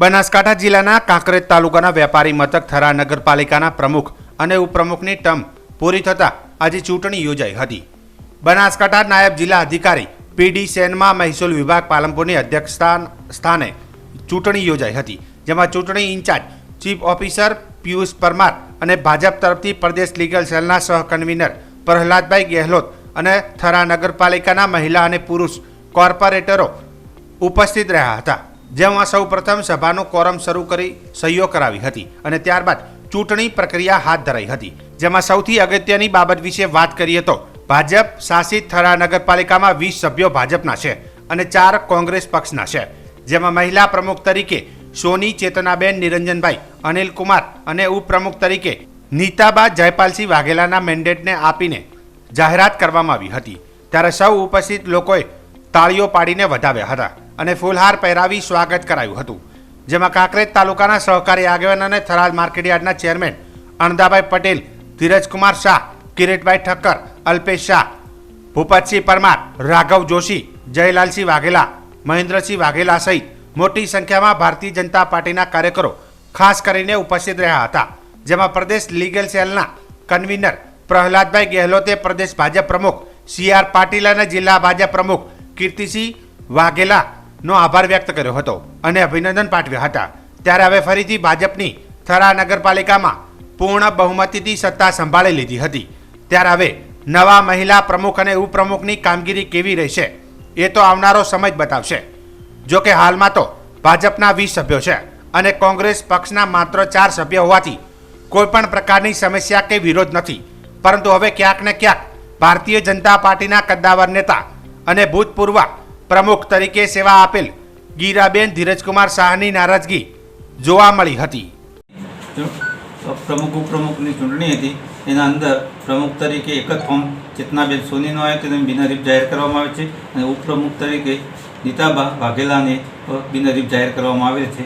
બનાસકાંઠા જિલ્લાના કાંકરેજ તાલુકાના વેપારી મથક થરા નગરપાલિકાના પ્રમુખ અને ઉપપ્રમુખની ટર્મ પૂરી થતાં આજે ચૂંટણી યોજાઈ હતી। બનાસકાંઠા નાયબ જિલ્લા અધિકારી પીડી સેનમાં મહેસૂલ વિભાગ પાલનપુરની અધ્યક્ષતા સ્થાને ચૂંટણી યોજાઈ હતી, જેમાં ચૂંટણી incharge chief officer Piyush Parmar અને ભાજપ તરફથી પ્રદેશ લીગલ સેલના સહ કન્વીનર પ્રહલાદભાઈ ગેહલોત અને થરા નગરપાલિકાના મહિલા અને પુરુષ કોર્પોરેટરો ઉપસ્થિત રહ્યા હતા, જેમાં સૌપ્રથમ સભાનું કોરમ શરૂ કરી સહીઓ કરાવી હતી અને ત્યારબાદ ચૂંટણી પ્રક્રિયા હાથ ધરાઈ હતી, જેમાં સૌથી અગત્યની બાબત વિશે વાત કરીએ તો ભાજપ શાસિત થરા નગરપાલિકામાં 20 સભ્યો ભાજપના છે અને 4 કોંગ્રેસ પક્ષના છે, જેમાં મહિલા પ્રમુખ તરીકે સોની ચેતનાબેન નિરંજનભાઈ અનિલકુમાર અને ઉપપ્રમુખ તરીકે નીતાબા જયપાલસિંહ વાઘેલાના મેન્ડેટને આપીને જાહેરાત કરવામાં આવી હતી। ત્યારે સૌ ઉપસ્થિત લોકોએ તાળીઓ પાડીને વધાવ્યા હતા અને ફૂલહાર પહેરાવી સ્વાગત કરાયું હતું, જેમાં કાંકરેજ તાલુકાના સહકારી આગેવાન અને થરાદ માર્કેટયાર્ડના ચેરમેન અણદાભાઈ પટેલ, ધીરજકુમાર શાહ, કિરીટભાઈ ઠક્કર, અલ્પેશ શાહ, ભૂપતસિંહ પરમાર, રાઘવ જોશી, જયલાલસિંહ વાઘેલા, મહેન્દ્રસિંહ વાઘેલા સહિત મોટી સંખ્યામાં ભારતીય જનતા પાર્ટીના કાર્યકરો ખાસ કરીને ઉપસ્થિત રહ્યા હતા, જેમાં પ્રદેશ લીગલ સેલના કન્વીનર પ્રહલાદભાઈ ગેહલોતે પ્રદેશ ભાજપ પ્રમુખ CR પાટીલ અને જિલ્લા ભાજપ પ્રમુખ કીર્તિસિંહ વાઘેલાનો આભાર વ્યક્ત કર્યો હતો અને અભિનંદન પાઠવ્યા હતા। ત્યારે હવે ફરીથી ભાજપની થરા નગરપાલિકામાં પૂર્ણ બહુમતીથી સત્તા સંભાળી લીધી હતી। ત્યારે હવે નવા મહિલા પ્રમુખ અને ઉપપ્રમુખની કામગીરી કેવી રહેશે એ તો આવનારો સમય જ બતાવશે। જો કે હાલમાં તો ભાજપના 20 સભ્યો છે અને કોંગ્રેસ પક્ષના માત્ર 4 સભ્યો હોવાથી કોઈ પણ પ્રકારની સમસ્યા કે વિરોધ નથી, પરંતુ હવે ક્યાંક ને ક્યાંક ભારતીય જનતા પાર્ટીના કદ્દાવર નેતા અને ભૂતપૂર્વ પ્રમુખ તરીકે સેવા આપેલ ગીરાબેન ધીરજકુમાર શાહની નારાજગી જોવા મળી હતી। પ્રમુખ ઉપપ્રમુખની ચૂંટણી હતી, એના અંદર પ્રમુખ તરીકે એક જ ફોર્મ ચેતનાબેન સોનીનો આવ્યો, તેને બિનહરીફ જાહેર કરવામાં આવે છે અને ઉપપ્રમુખ તરીકે નીતાબા વાઘેલાને બિનહરીફ જાહેર કરવામાં આવે છે।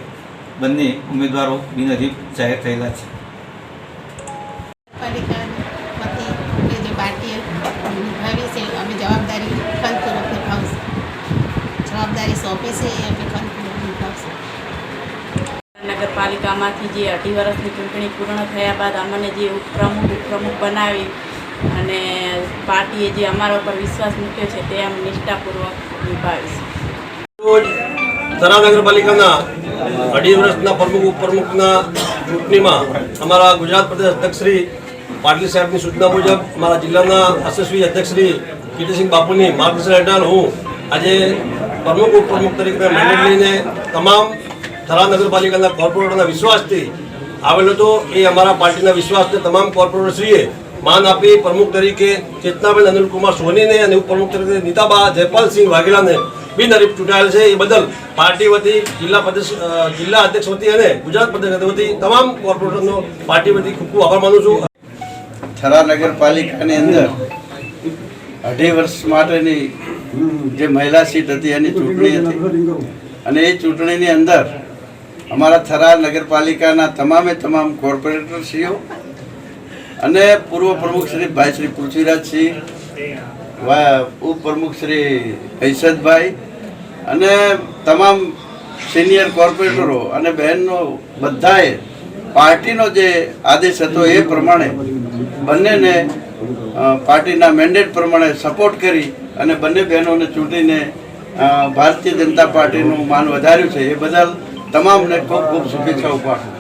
બંને ઉમેદવારો બિનહરીફ જાહેર થયેલા છે। જવાબદારી સોંપી છે એ અમે ખંતપૂર્વક નિભાવશું। નગરપાલિકામાંથી જે 2.5 વર્ષની ચૂંટણી પૂર્ણ થયા બાદ અમને જે ઉપપ્રમુખ બનાવી અને પાર્ટીએ જે અમારા ઉપર વિશ્વાસ મૂક્યો છે તે અમે નિષ્ઠાપૂર્વક નિભાવીશું। થરા નગરપાલિકાના 2.5 વર્ષના પ્રમુખ ઉપપ્રમુખના ચૂંટણીમાં અમારા ગુજરાત પ્રદેશ અધ્યક્ષ શ્રી પાટીલ સાહેબની સૂચના મુજબ અમારા જિલ્લાના યશસ્વી અધ્યક્ષ શ્રી કીર્તિસિંહ બાપુની માર્ગદર્શન હેઠળ હું આજે પ્રમુખ ઉપપ્રમુખ તરીકે મેન્ડેટ લઈને તમામ થરા નગરપાલિકાના કોર્પોરેટરના વિશ્વાસથી આવેલો હતો। એ અમારા પાર્ટીના વિશ્વાસને તમામ કોર્પોરેટરશ્રીએ માન આપી પ્રમુખ તરીકે ચેતનાબેન અનિલકુમાર સોનીને અને ઉપપ્રમુખ તરીકે નીતાબા જયપાલસિંહ વાઘેલાને બિનહરીફ ચૂંટાયેલ છે। એ બદલ પાર્ટી વતી જિલ્લા અધ્યક્ષ વતી અને ગુજરાત પ્રદેશ વતી તમામ કોર્પોરેટરનો પાર્ટી વતી ખૂબ ખૂબ આભાર માનું છું। થરા નગરપાલિકાની અંદર 2.5 વર્ષ માટેની જે મહિલા સીટ હતી એની ચૂંટણી હતી અને એ ચૂંટણીની અંદર અમારા થરા નગરપાલિકાના તમામ કોર્પોરેટરશ્રીઓ અને પૂર્વ પ્રમુખ શ્રી ભાઈ શ્રી પૃથ્વીરાજસિંહ, ઉપપ્રમુખ શ્રી હૈસદભાઈ અને તમામ સિનિયર કોર્પોરેટરો અને બહેનો બધાએ પાર્ટીનો જે આદેશ હતો એ પ્રમાણે બંનેને પાર્ટીના મેન્ડેટ પ્રમાણે સપોર્ટ કરી અને બંને બહેનોને ચૂંટીને ભારતીય જનતા પાર્ટીનું માન વધાર્યું છે। એ બદલ તમામને ખૂબ ખૂબ શુભેચ્છાઓ પાઠવું।